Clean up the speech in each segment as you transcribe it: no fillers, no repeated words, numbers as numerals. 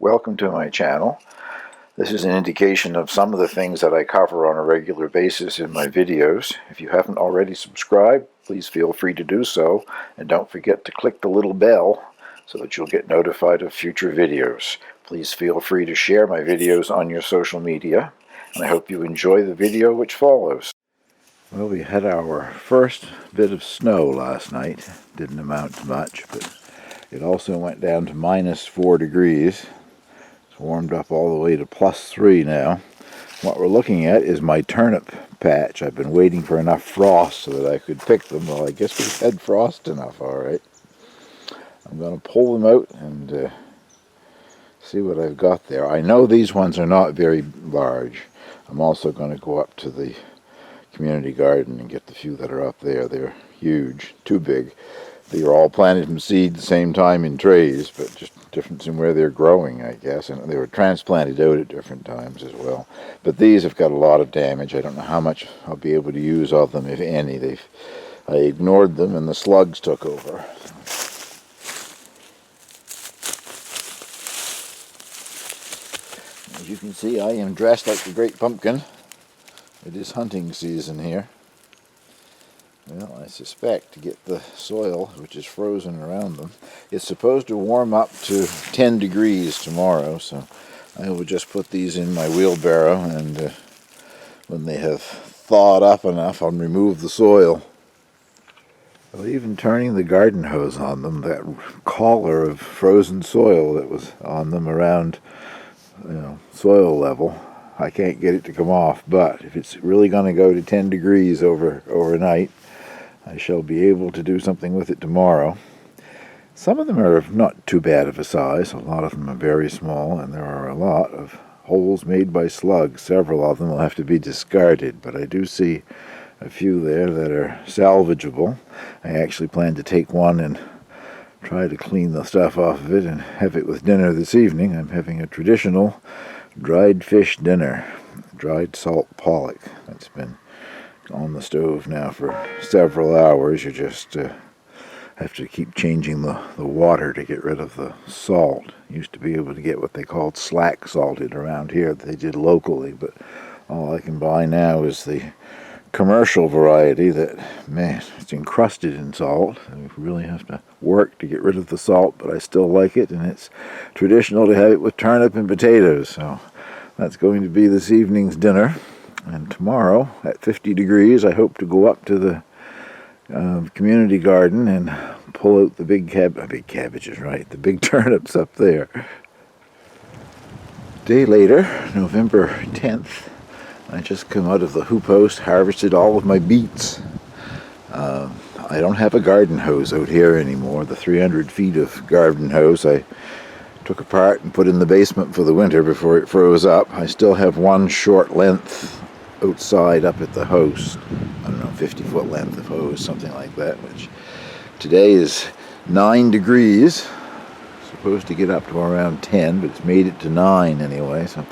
Welcome to my channel. This is an indication of some of the things that I cover on a regular basis in my videos. If you haven't already subscribed, please feel free to do so, and don't forget to click the little bell so that you'll get notified of future videos. Please feel free to share my videos on your social media, and I hope you enjoy the video which follows. Well, we had our first bit of snow last night. Didn't amount to much, but it also went down to -4 degrees. Warmed up all the way to +3 now. What we're looking at is my turnip patch. I've been waiting for enough frost so that I could pick them. Well, I guess we've had frost enough, all right. I'm going to pull them out and see what I've got there. I know these ones are not very large. I'm also going to go up to the community garden and get the few that are up there. They're huge, too big. They were all planted from seed at the same time in trays, but just difference in where they're growing, I guess. And they were transplanted out at different times as well. But these have got a lot of damage. I don't know how much I'll be able to use of them, if any. I ignored them and the slugs took over. As you can see, I am dressed like the Great Pumpkin. It is hunting season here. Well, I suspect to get the soil, which is frozen around them, it's supposed to warm up to 10 degrees tomorrow, so I will just put these in my wheelbarrow, and when they have thawed up enough, I'll remove the soil. Well, even turning the garden hose on them, that collar of frozen soil that was on them around, soil level, I can't get it to come off. But if it's really going to go to 10 degrees overnight, I shall be able to do something with it tomorrow. Some of them are not too bad of a size. A lot of them are very small, and there are a lot of holes made by slugs. Several of them will have to be discarded, but I do see a few there that are salvageable. I actually plan to take one and try to clean the stuff off of it and have it with dinner this evening. I'm having a traditional dried fish dinner, dried salt pollock. That's been on the stove now for several hours. You just have to keep changing the water to get rid of the salt. Used to be able to get what they called slack salted around here that they did locally, but all I can buy now is the commercial variety that, man, it's encrusted in salt. You really have to work to get rid of the salt, but I still like it, and it's traditional to have it with turnip and potatoes. So that's going to be this evening's dinner. And tomorrow, at 50 degrees, I hope to go up to the community garden and pull out the big cabbages, right? The big turnips up there. A day later, November 10th, I just come out of the hoop house, harvested all of my beets. I don't have a garden hose out here anymore. The 300 feet of garden hose I took apart and put in the basement for the winter before it froze up. I still have one short length outside up at the house. I don't know, 50-foot length of hose, something like that, which today is 9 degrees. Supposed to get up to around 10, but it's made it to 9 anyway. So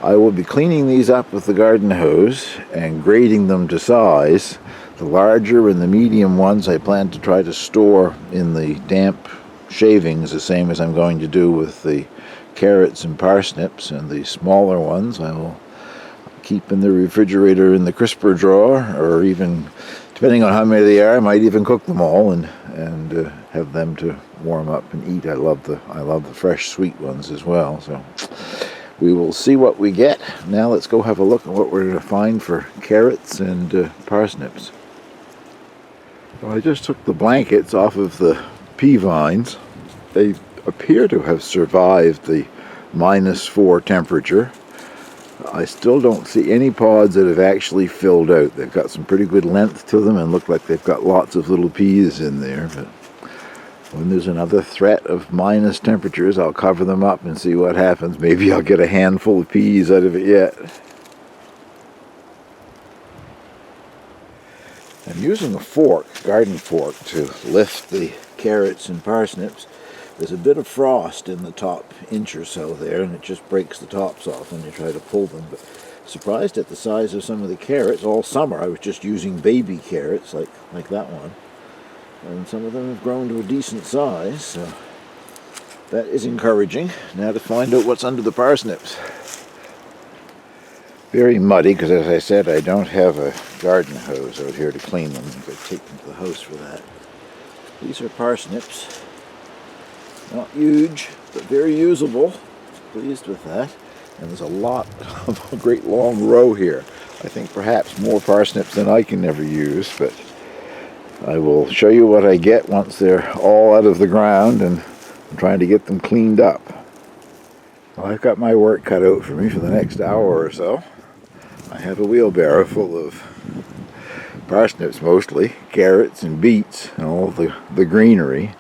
I will be cleaning these up with the garden hose and grading them to size. The larger and the medium ones I plan to try to store in the damp shavings, the same as I'm going to do with the carrots and parsnips, and the smaller ones I will keep in the refrigerator in the crisper drawer, or even, depending on how many they are, I might even cook them all and have them to warm up and eat. I love the fresh sweet ones as well. So we will see what we get. Now let's go have a look at what we're going to find for carrots and parsnips. Well, I just took the blankets off of the pea vines. They appear to have survived the -4 temperature. I still don't see any pods that have actually filled out. They've got some pretty good length to them and look like they've got lots of little peas in there. But when there's another threat of minus temperatures, I'll cover them up and see what happens. Maybe I'll get a handful of peas out of it yet. I'm using a fork, garden fork, to lift the carrots and parsnips. There's a bit of frost in the top inch or so there, and it just breaks the tops off when you try to pull them. But surprised at the size of some of the carrots. All summer I was just using baby carrots like that one. And some of them have grown to a decent size. So That is encouraging. Now to find out what's under the parsnips. Very muddy because, as I said, I don't have a garden hose out here to clean them. I've got to take them to the house for that. These are parsnips. Not huge, but very usable. Pleased with that. And there's a lot of a great long row here. I think perhaps more parsnips than I can ever use, but I will show you what I get once they're all out of the ground, and I'm trying to get them cleaned up. Well, I've got my work cut out for me for the next hour or so. I have a wheelbarrow full of parsnips mostly, carrots and beets, and all the greenery.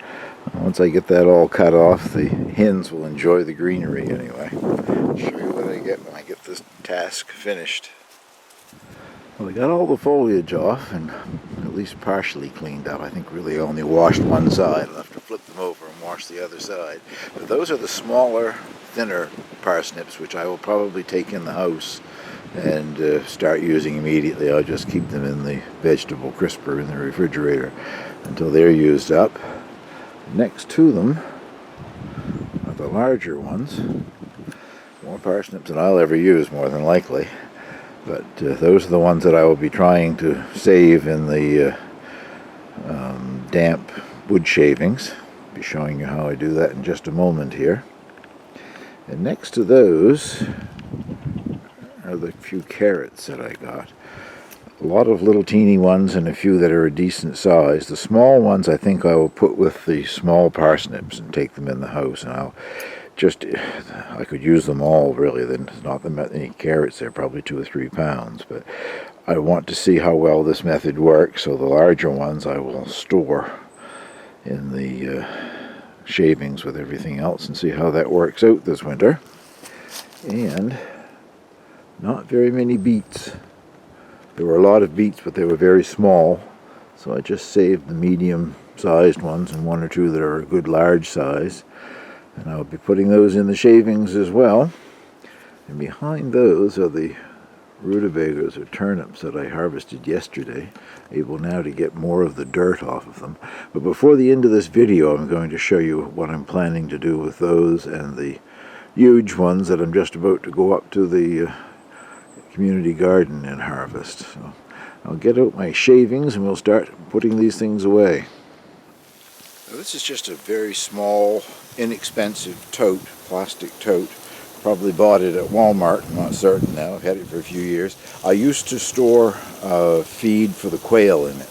Once I get that all cut off, the hens will enjoy the greenery anyway. I'll show you what I get when I get this task finished. Well, I got all the foliage off and at least partially cleaned up. I think really only washed one side. I'll have to flip them over and wash the other side. But those are the smaller, thinner parsnips, which I will probably take in the house and start using immediately. I'll just keep them in the vegetable crisper in the refrigerator until they're used up. Next to them are the larger ones. More parsnips than I'll ever use, more than likely. But those are the ones that I will be trying to save in the damp wood shavings. I'll be showing you how I do that in just a moment here. And next to those are the few carrots that I got. A lot of little teeny ones and a few that are a decent size. The small ones I think I will put with the small parsnips and take them in the house, and I could use them all really. There's not that many carrots there, probably 2 or 3 pounds, but I want to see how well this method works, so the larger ones I will store in the shavings with everything else and see how that works out this winter. And not very many beets. There were a lot of beets, but they were very small, so I just saved the medium-sized ones and 1 or 2 that are a good large size. And I'll be putting those in the shavings as well. And behind those are the rutabagas or turnips that I harvested yesterday, able now to get more of the dirt off of them. But before the end of this video, I'm going to show you what I'm planning to do with those and the huge ones that I'm just about to go up to the community garden and harvest. So I'll get out my shavings and we'll start putting these things away. Now, this is just a very small, inexpensive tote, plastic tote. Probably bought it at Walmart, I'm not certain now. I've had it for a few years. I used to store feed for the quail in it.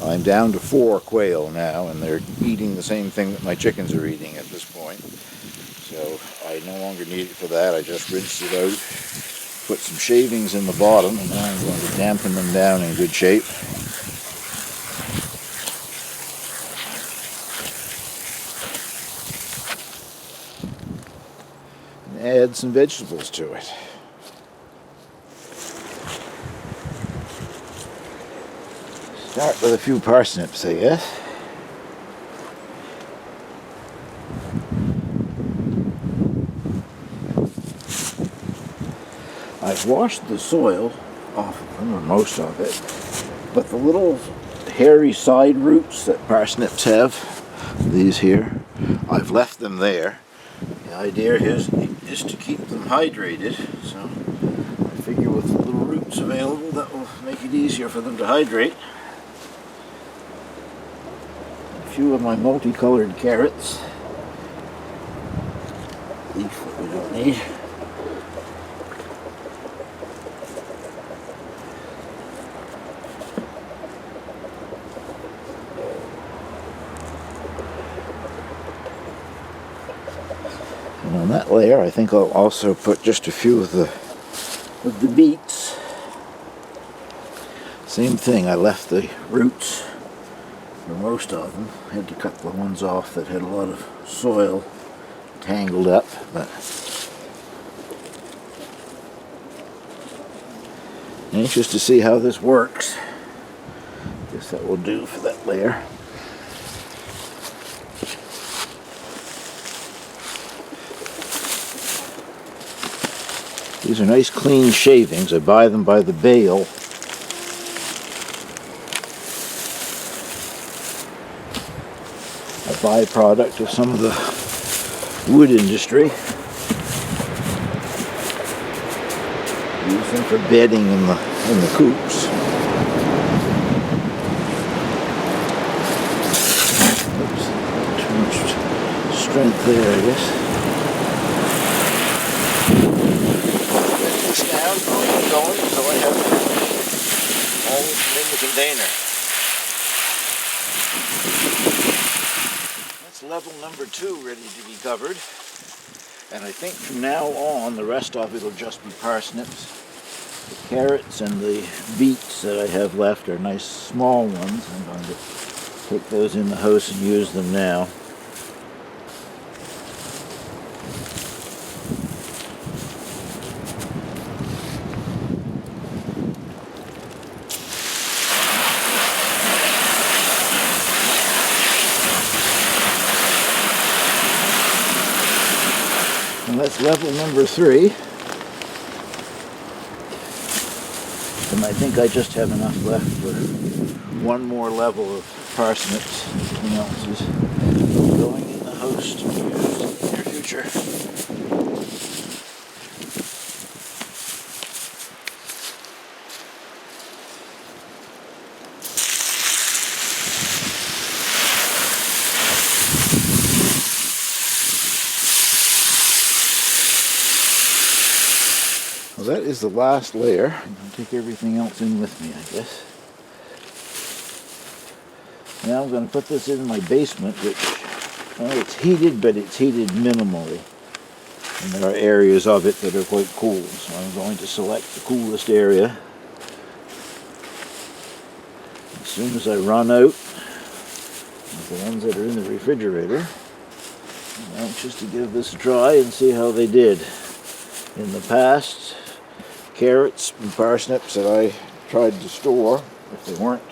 I'm down to 4 quail now, and they're eating the same thing that my chickens are eating at this point. So I no longer need it for that. I just rinsed it out, put some shavings in the bottom, and now I'm going to dampen them down in good shape. And add some vegetables to it. Start with a few parsnips, I guess. I've washed the soil off of them, or most of it, but the little hairy side roots that parsnips have, these here, I've left them there. The idea is to keep them hydrated, so I figure with the little roots available that will make it easier for them to hydrate. A few of my multicolored carrots, leaf that we don't need. And on that layer, I think I'll also put just a few of the beets. Same thing, I left the roots for most of them. I had to cut the ones off that had a lot of soil tangled up, but anxious to see how this works. Guess that will do for that layer. These are nice clean shavings. I buy them by the bale. A byproduct of some of the wood industry. Use them for bedding in the coops. Oops, too much strength there, I guess. Set this down, I'll keep going until I have all of them in the container. That's level number 2 ready to be covered. And I think from now on, the rest of it will just be parsnips. The carrots and the beets that I have left are nice small ones. I'm going to take those in the house and use them now. And that's level number 3. And I think I just have enough left for one more level of parsnips. Everything else is going in the house to be used in the near future. Well, that is the last layer. I'm going to take everything else in with me, I guess. Now I'm going to put this in my basement, which, well, it's heated, but it's heated minimally. And there are areas of it that are quite cool. So I'm going to select the coolest area. As soon as I run out of the ones that are in the refrigerator, I'm anxious to give this a try and see how they did. In the past, carrots and parsnips that I tried to store, if they weren't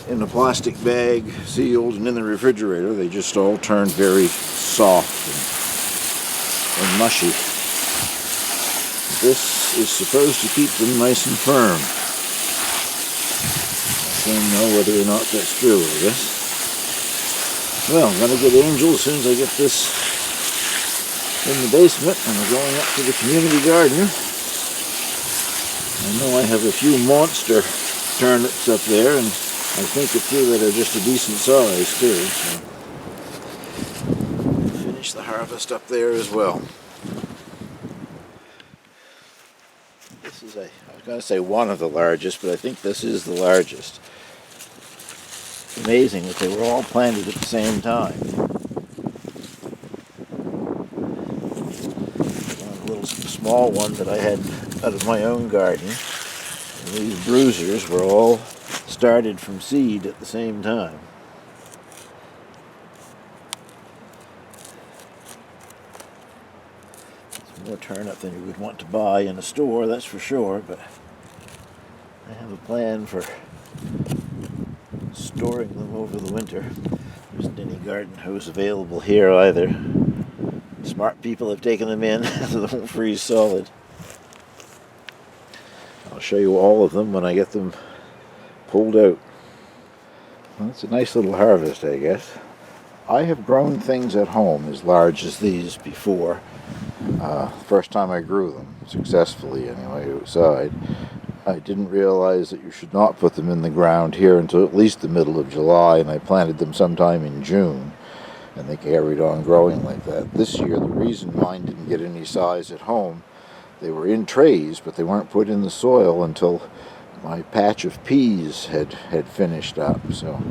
in a plastic bag, sealed and in the refrigerator, they just all turned very soft and mushy. This is supposed to keep them nice and firm. I don't know whether or not that's true, I guess. Well, I'm going to get Angel as soon as I get this in the basement, and we're going up to the community garden. I know I have a few monster turnips up there, and I think a few that are just a decent size too. So finish the harvest up there as well. This is I was going to say one of the largest, but I think this is the largest. It's amazing that they were all planted at the same time. Small one that I had out of my own garden. And these bruisers were all started from seed at the same time. It's more turnip than you would want to buy in a store, that's for sure, but I have a plan for storing them over the winter. There isn't any garden hose available here either. Smart people have taken them in so they won't freeze solid. I'll show you all of them when I get them pulled out. Well, it's a nice little harvest, I guess. I have grown things at home as large as these before. First time I grew them, successfully anyway, outside. I didn't realize that you should not put them in the ground here until at least the middle of July, and I planted them sometime in June. And they carried on growing like that. This year, the reason mine didn't get any size at home, they were in trays, but they weren't put in the soil until my patch of peas had finished up. So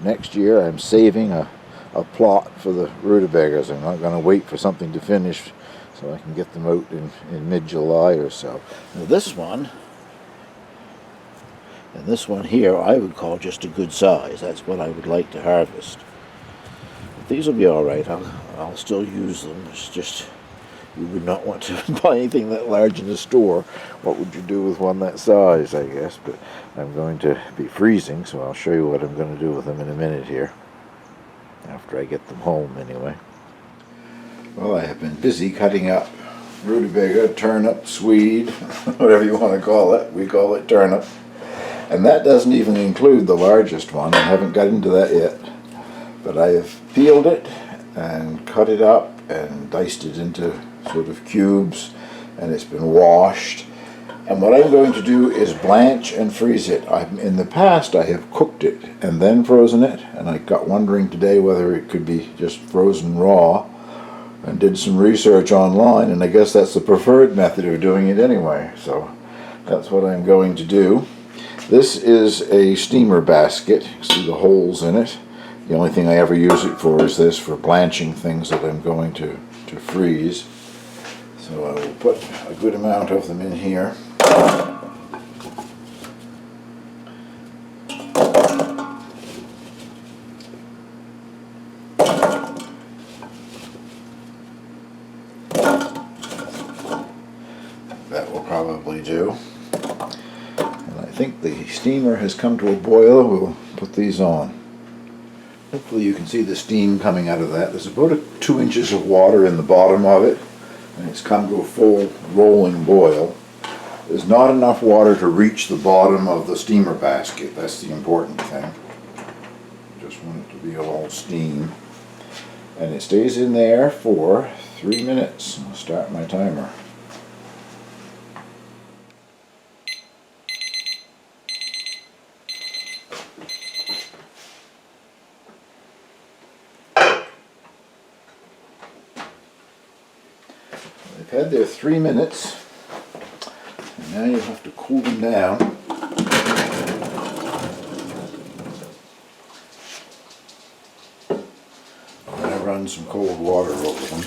next year, I'm saving a plot for the rutabagas. I'm not going to wait for something to finish so I can get them out in mid-July or so. Now this one, and this one here, I would call just a good size. That's what I would like to harvest. These will be all right. I'll still use them. It's just you would not want to buy anything that large in the store. What would you do with one that size, I guess? But I'm going to be freezing, so I'll show you what I'm going to do with them in a minute here. After I get them home, anyway. Well, I have been busy cutting up rutabaga, turnip, swede, whatever you want to call it. We call it turnip. And that doesn't even include the largest one. I haven't got into that yet. But I have peeled it, and cut it up and diced it into sort of cubes, and it's been washed. And what I'm going to do is blanch and freeze it. In the past I have cooked it and then frozen it, and I got wondering today whether it could be just frozen raw, and did some research online, and I guess that's the preferred method of doing it anyway, so that's what I'm going to do. This is a steamer basket. You see the holes in it. The only thing I ever use it for is this, for blanching things that I'm going to freeze. So I will put a good amount of them in here. That will probably do. And I think the steamer has come to a boil. We'll put these on. Hopefully you can see the steam coming out of that. There's about 2 inches of water in the bottom of it, and it's come to a full rolling boil. There's not enough water to reach the bottom of the steamer basket. That's the important thing. Just want it to be all steam. And it stays in there for 3 minutes. I'll start my timer. They've had their 3 minutes, and now you have to cool them down. And I run some cold water over them,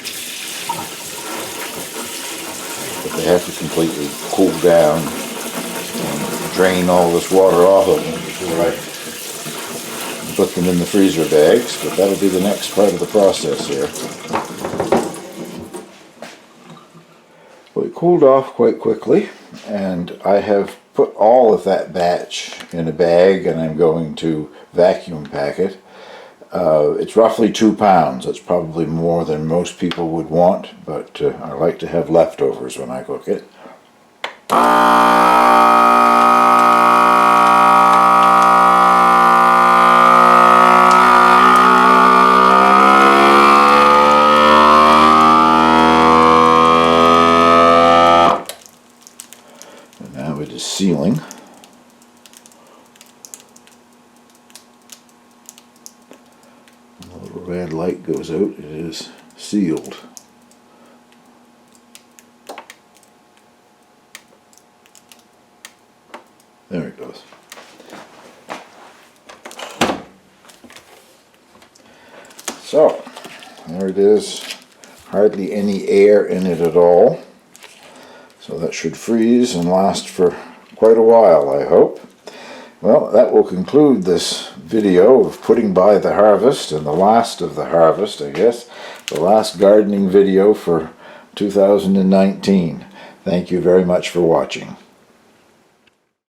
but they have to completely cool down and drain all this water off of them before I put them in the freezer bags, but that'll be the next part of the process here. Well, it cooled off quite quickly, and I have put all of that batch in a bag, and I'm going to vacuum pack it. It's roughly 2 pounds. That's probably more than most people would want, but I like to have leftovers when I cook it. Now it is sealing. When the little red light goes out, it is sealed. There it goes. So, there it is. Hardly any air in it at all. So that should freeze and last for quite a while, I hope. Well, that will conclude this video of putting by the harvest, and the last of the harvest, I guess. The last gardening video for 2019. Thank you very much for watching.